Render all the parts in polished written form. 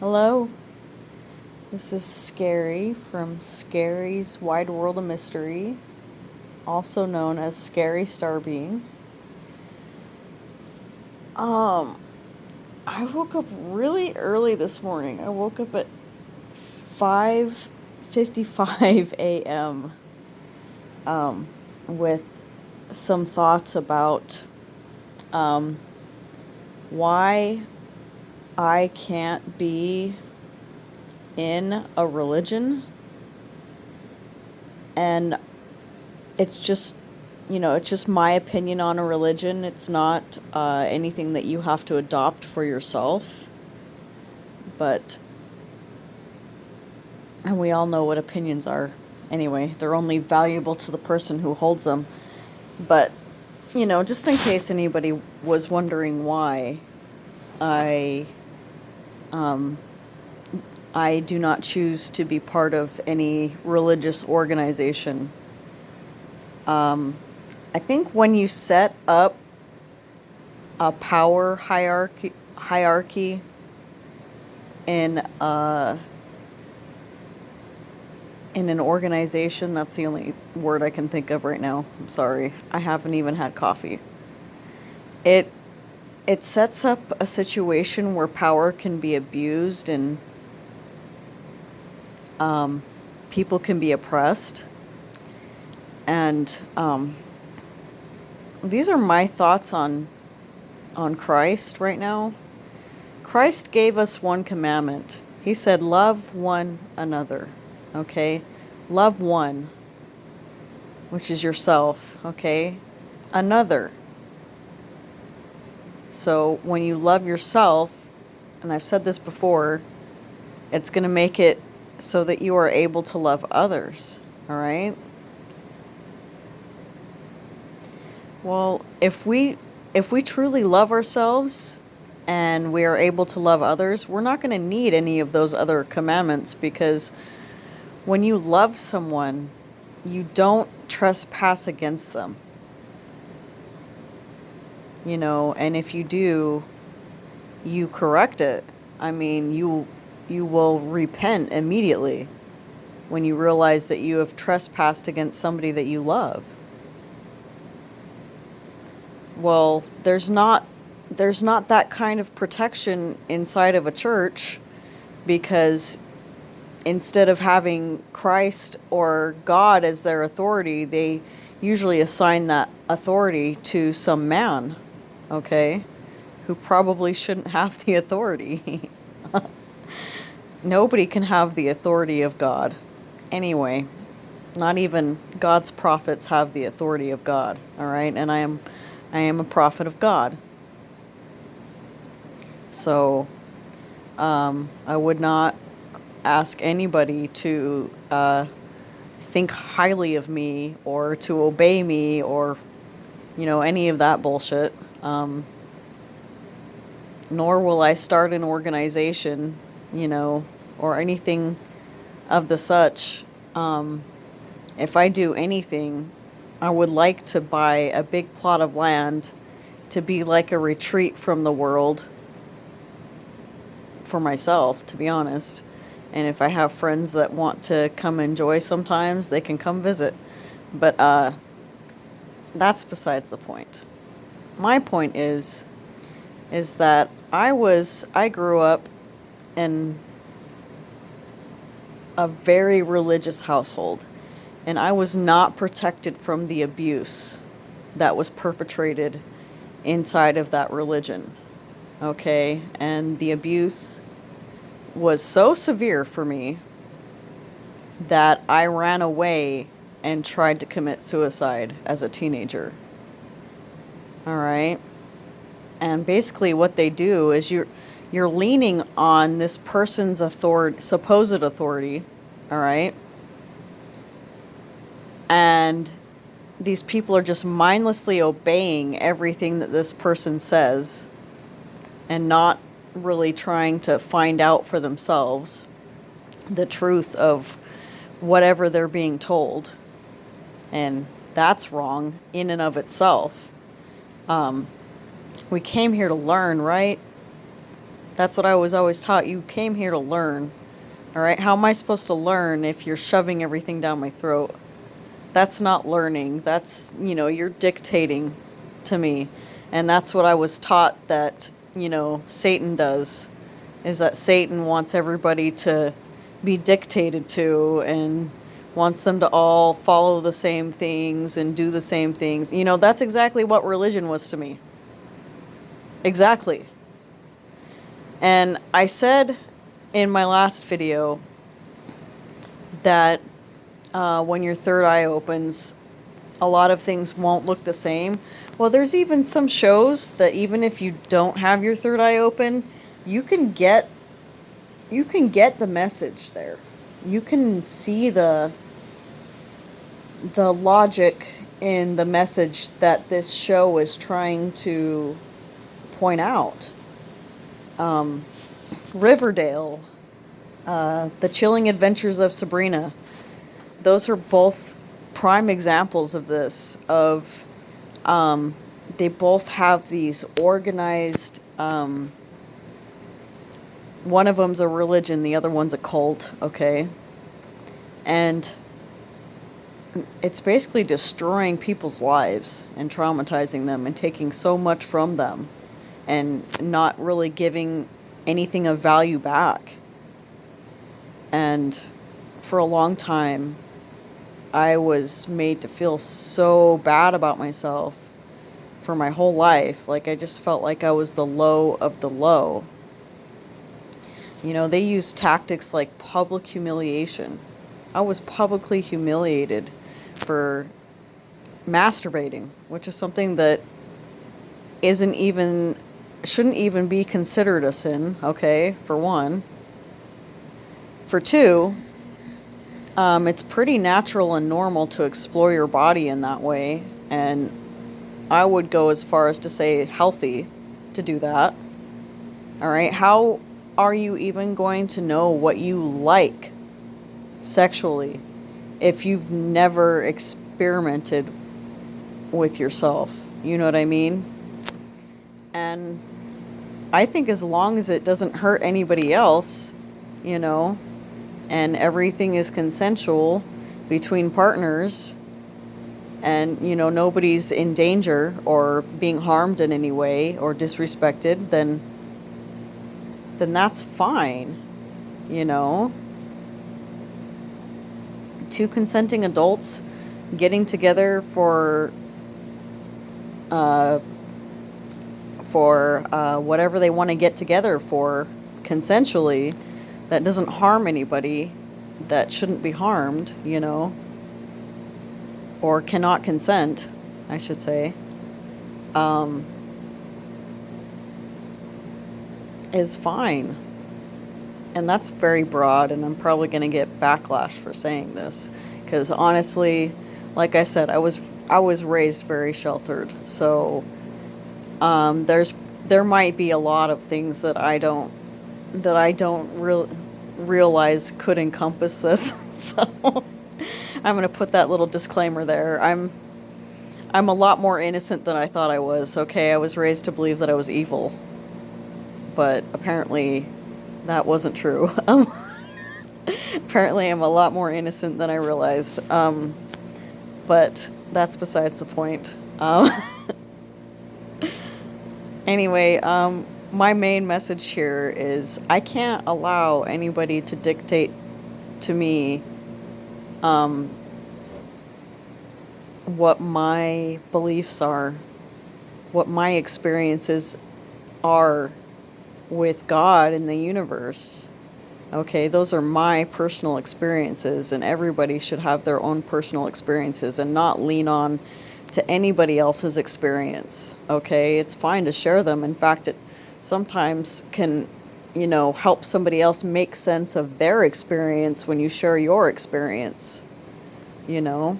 Hello, this is Scary from Scary's Wide World of Mystery, also known as Scary Starbeing. Um, I woke up really early this morning. I woke up at 5:55 a.m. Um, with some thoughts about um, why I can't be in a religion, and it's just it's just my opinion on a religion. It's not anything that you have to adopt for yourself. But, and we all know what opinions are anyway. They're only valuable to the person who holds them. But, just in case anybody was wondering why I, um, I do not choose to be part of any religious organization. I think when you set up a power hierarchy in in an organization, that's the only word I can think of right now. I'm sorry. I haven't even had coffee. It it sets up a situation where power can be abused and people can be oppressed. And these are my thoughts on Christ right now. Christ gave us one commandment. He said, love one another. Okay? Love one, which is yourself. Okay? Another. So when you love yourself, and I've said this before, it's going to make it so that you are able to love others. All right? Well, if we truly love ourselves and we are able to love others, we're not going to need any of those other commandments, because when you love someone, you don't trespass against them. And if you do, you correct it. I mean, you will repent immediately when you realize that you have trespassed against somebody that you love. Well, there's not that kind of protection inside of a church, because instead of having Christ or God as their authority, they usually assign that authority to some man, okay, who probably shouldn't have the authority. Nobody can have the authority of God. Anyway, not even God's prophets have the authority of God, all right? And I am a prophet of God. So, I would not ask anybody to think highly of me or to obey me or, any of that bullshit. Nor will I start an organization, or anything of the such. If I do anything, I would like to buy a big plot of land to be like a retreat from the world for myself, to be honest. And if I have friends that want to come enjoy sometimes, they can come visit. But that's besides the point. My point is that I grew up in a very religious household, and I was not protected from the abuse that was perpetrated inside of that religion. Okay? And the abuse was so severe for me that I ran away and tried to commit suicide as a teenager. All right? And basically what they do is you're leaning on this person's supposed authority, all right? And these people are just mindlessly obeying everything that this person says and not really trying to find out for themselves the truth of whatever they're being told. And that's wrong in and of itself. We came here to learn, right? That's what I was always taught. You came here to learn. All right? How am I supposed to learn if you're shoving everything down my throat? That's not learning. That's, you're dictating to me. And that's what I was taught that, Satan does, is that Satan wants everybody to be dictated to and wants them to all follow the same things and do the same things. That's exactly what religion was to me. Exactly. And I said in my last video that when your third eye opens, a lot of things won't look the same. Well, there's even some shows that even if you don't have your third eye open, you can get the message there. You can see the logic in the message that this show is trying to point out. Riverdale, The Chilling Adventures of Sabrina, those are both prime examples of this, they both have these organized, one of them's a religion, the other one's a cult, okay? And it's basically destroying people's lives and traumatizing them and taking so much from them and not really giving anything of value back. And for a long time, I was made to feel so bad about myself for my whole life. Like, I just felt like I was the low of the low. They use tactics like public humiliation. I was publicly humiliated for masturbating, which is something that shouldn't even be considered a sin, okay, for one. For two, it's pretty natural and normal to explore your body in that way, and I would go as far as to say healthy to do that. All right, how are you even going to know what you like sexually if you've never experimented with yourself? You know what I mean? And I think as long as it doesn't hurt anybody else, and everything is consensual between partners, and nobody's in danger or being harmed in any way or disrespected, then that's fine. Two consenting adults getting together for whatever they want to get together for consensually, that doesn't harm anybody that shouldn't be harmed, or cannot consent, I should say, is fine. And that's very broad, and I'm probably going to get backlash for saying this, because honestly, like I said, I was raised very sheltered, so there might be a lot of things that I don't realize could encompass this. So I'm going to put that little disclaimer there. I'm a lot more innocent than I thought I was. Okay, I was raised to believe that I was evil, but apparently that wasn't true. Apparently I'm a lot more innocent than I realized. But that's besides the point. Anyway, my main message here is I can't allow anybody to dictate to me what my beliefs are, what my experiences are with God and the universe. Okay, those are my personal experiences, and everybody should have their own personal experiences and not lean on to anybody else's experience. Okay, it's fine to share them. In fact, it sometimes can, help somebody else make sense of their experience when you share your experience, And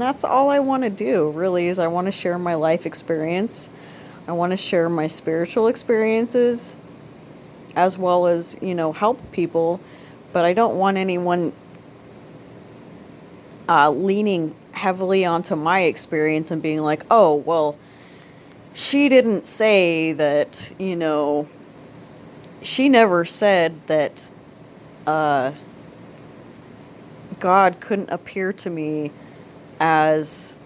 that's all I want to do, really, is I want to share my life experience. I want to share my spiritual experiences, as well as, help people. But I don't want anyone leaning heavily onto my experience and being like, oh, well, she didn't say that, she never said that uh, God couldn't appear to me as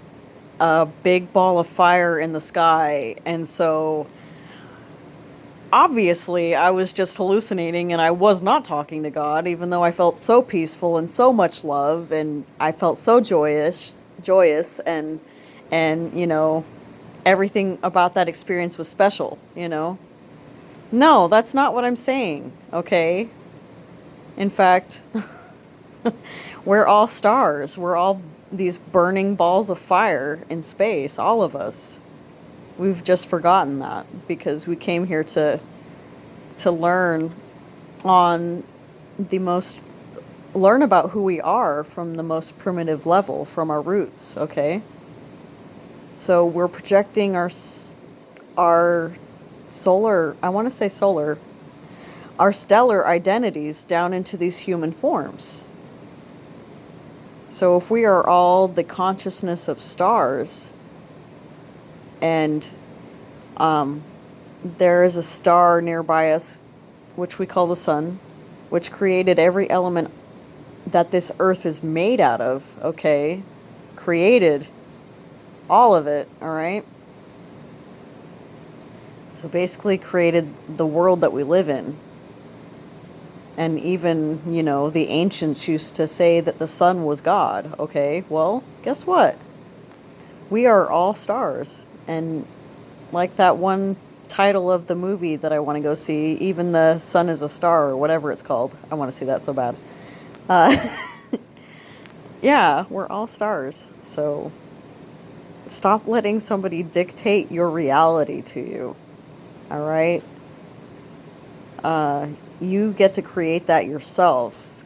a big ball of fire in the sky. And so obviously I was just hallucinating and I was not talking to God, even though I felt so peaceful and so much love and I felt so joyous and everything about that experience was special. No, that's not what I'm saying, okay? In fact, we're all stars. We're all these burning balls of fire in space, all of us. We've just forgotten that because we came here to learn on the most learn about who we are from the most primitive level, from our roots, okay? So we're projecting our solar, I want to say solar, our stellar identities down into these human forms. So if we are all the consciousness of stars, and there is a star nearby us, which we call the sun, which created every element that this earth is made out of, okay? Created all of it, all right? So basically created the world that we live in. And even, the ancients used to say that the sun was God, okay? Well, guess what? We are all stars. And like that one title of the movie that I want to go see, even the sun is a star, or whatever it's called. I want to see that so bad. Yeah, we're all stars. So stop letting somebody dictate your reality to you. All right? You get to create that yourself.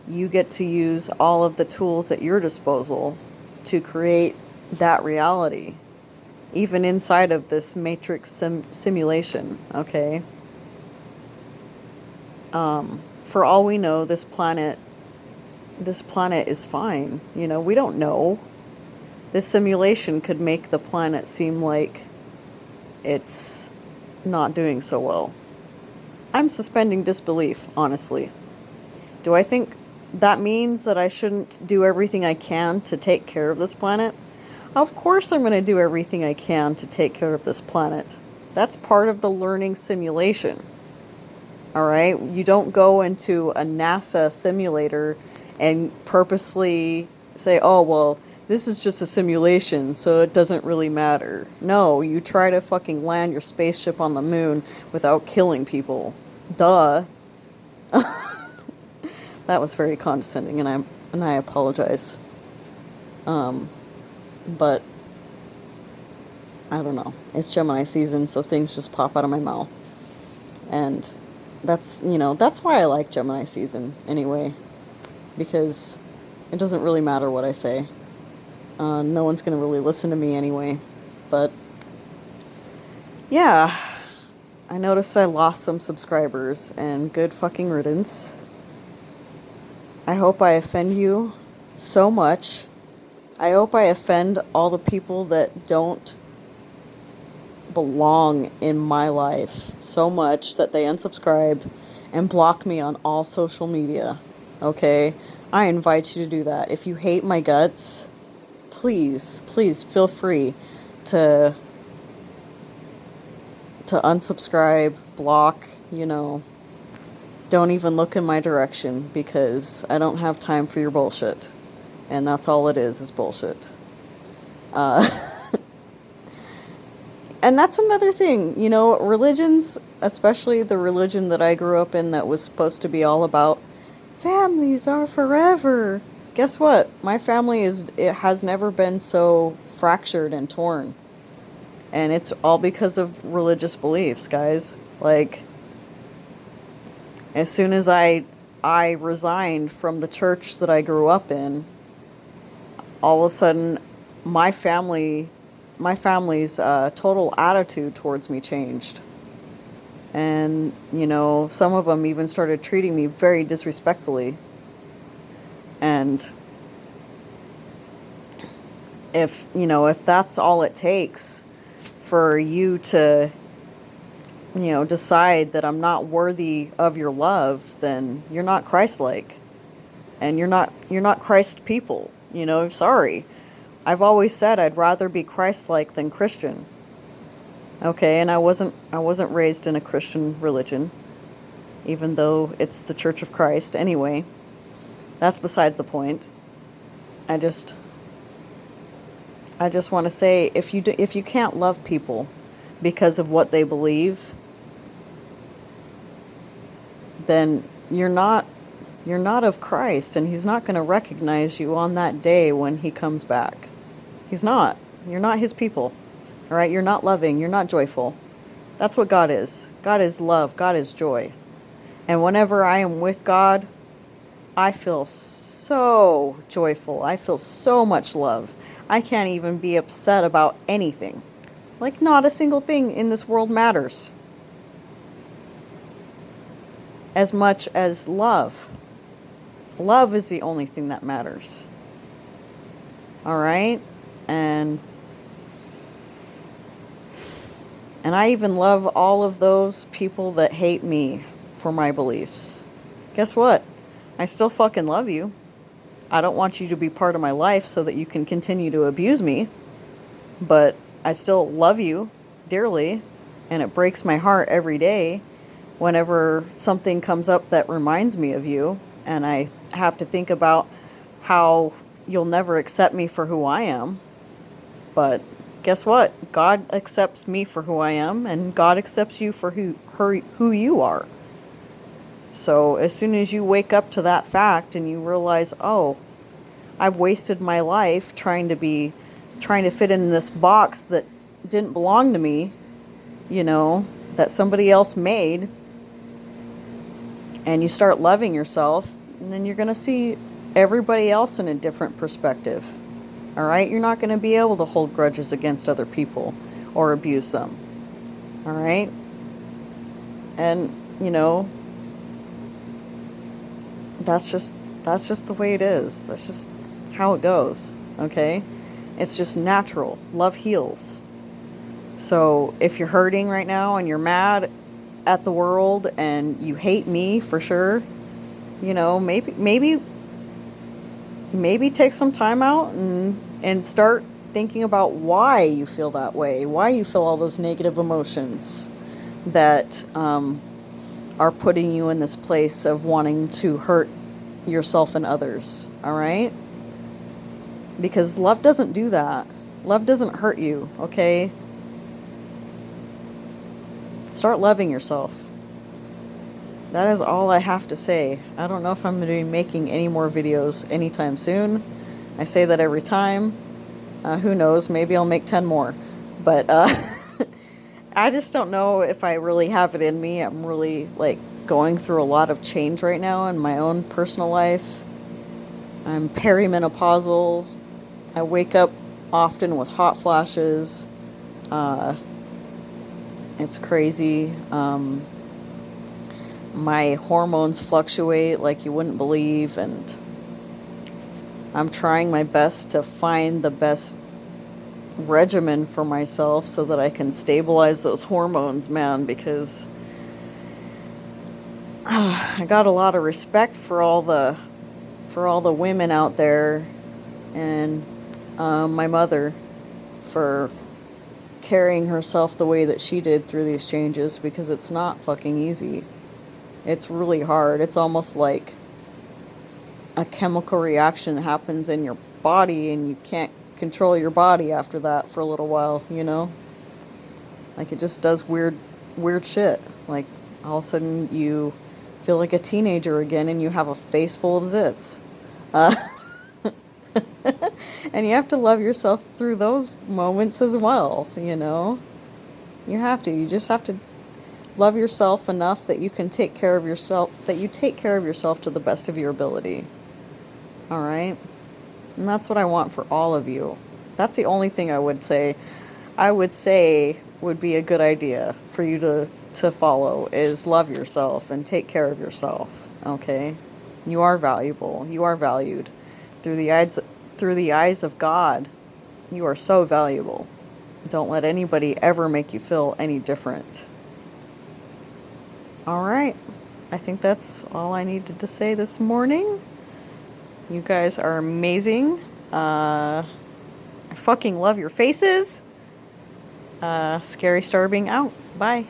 You get to use all of the tools at your disposal to create that reality, even inside of this matrix simulation, okay? For all we know, this planet is fine. We don't know. This simulation could make the planet seem like it's not doing so well. I'm suspending disbelief, honestly. Do I think that means that I shouldn't do everything I can to take care of this planet? Of course I'm going to do everything I can to take care of this planet. That's part of the learning simulation. All right? You don't go into a NASA simulator and purposely say, oh, well, this is just a simulation, so it doesn't really matter. No, you try to fucking land your spaceship on the moon without killing people. Duh. That was very condescending, and I apologize. But I don't know. It's Gemini season, so things just pop out of my mouth. And that's why I like Gemini season anyway, because it doesn't really matter what I say. No one's going to really listen to me anyway. But yeah, I noticed I lost some subscribers, and good fucking riddance. I hope I offend you so much. I hope I offend all the people that don't belong in my life so much that they unsubscribe and block me on all social media. Okay? I invite you to do that. If you hate my guts, please feel free to unsubscribe, block, don't even look in my direction, because I don't have time for your bullshit. And that's all it is bullshit. And that's another thing, religions, especially the religion that I grew up in that was supposed to be all about families are forever. Guess what? My family has never been so fractured and torn. And it's all because of religious beliefs, guys. Like, as soon as I resigned from the church that I grew up in, all of a sudden my family's total attitude towards me changed. And, some of them even started treating me very disrespectfully. And if that's all it takes for you to decide that I'm not worthy of your love, then you're not Christ-like, and you're not Christ people. Sorry. I've always said I'd rather be Christ-like than Christian. Okay, and I wasn't raised in a Christian religion, even though it's the Church of Christ. Anyway, that's besides the point. I just want to say, if you can't love people because of what they believe, then you're not of Christ, and he's not going to recognize you on that day when he comes back. He's not. You're not his people. All right? You're not loving, you're not joyful. That's what God is. God is love, God is joy. And whenever I am with God, I feel so joyful. I feel so much love. I can't even be upset about anything. Like, not a single thing in this world matters as much as love. Love is the only thing that matters. All right? And I even love all of those people that hate me for my beliefs. Guess what? I still fucking love you. I don't want you to be part of my life so that you can continue to abuse me. But I still love you dearly. And it breaks my heart every day whenever something comes up that reminds me of you. And I have to think about how you'll never accept me for who I am. But guess what? God accepts me for who I am, and God accepts you for who you are. So as soon as you wake up to that fact and you realize, oh, I've wasted my life trying to fit in this box that didn't belong to me, that somebody else made, and you start loving yourself, and then you're going to see everybody else in a different perspective. All right? You're not going to be able to hold grudges against other people or abuse them. All right? And, that's just the way it is. That's just how it goes. Okay? It's just natural. Love heals. So if you're hurting right now and you're mad at the world and you hate me for sure, maybe take some time out and start thinking about why you feel that way, why you feel all those negative emotions that are putting you in this place of wanting to hurt yourself and others. All right? Because love doesn't do that. Love doesn't hurt you, okay? Start loving yourself. That is all I have to say. I don't know if I'm going to be making any more videos anytime soon. I say that every time. Who knows? Maybe I'll make 10 more. But I just don't know if I really have it in me. I'm really going through a lot of change right now in my own personal life. I'm perimenopausal. I wake up often with hot flashes. It's crazy. My hormones fluctuate like you wouldn't believe, and I'm trying my best to find the best regimen for myself so that I can stabilize those hormones, man, because I got a lot of respect for all the women out there, and my mother for carrying herself the way that she did through these changes, because it's not fucking easy. It's really hard. It's almost like a chemical reaction happens in your body and you can't control your body after that for a little while, Like, it just does weird shit. Like, all of a sudden you feel like a teenager again and you have a face full of zits. And you have to love yourself through those moments as well, You have to. You just have to love yourself enough that you can take care of yourself, that you take care of yourself to the best of your ability. All right? And that's what I want for all of you. That's the only thing I would say would be a good idea for you to follow, is love yourself and take care of yourself. Okay? You are valuable. You are valued. Through the eyes of God, you are so valuable. Don't let anybody ever make you feel any different. All right. I think that's all I needed to say this morning. You guys are amazing. I fucking love your faces. Scary Star being out. Bye.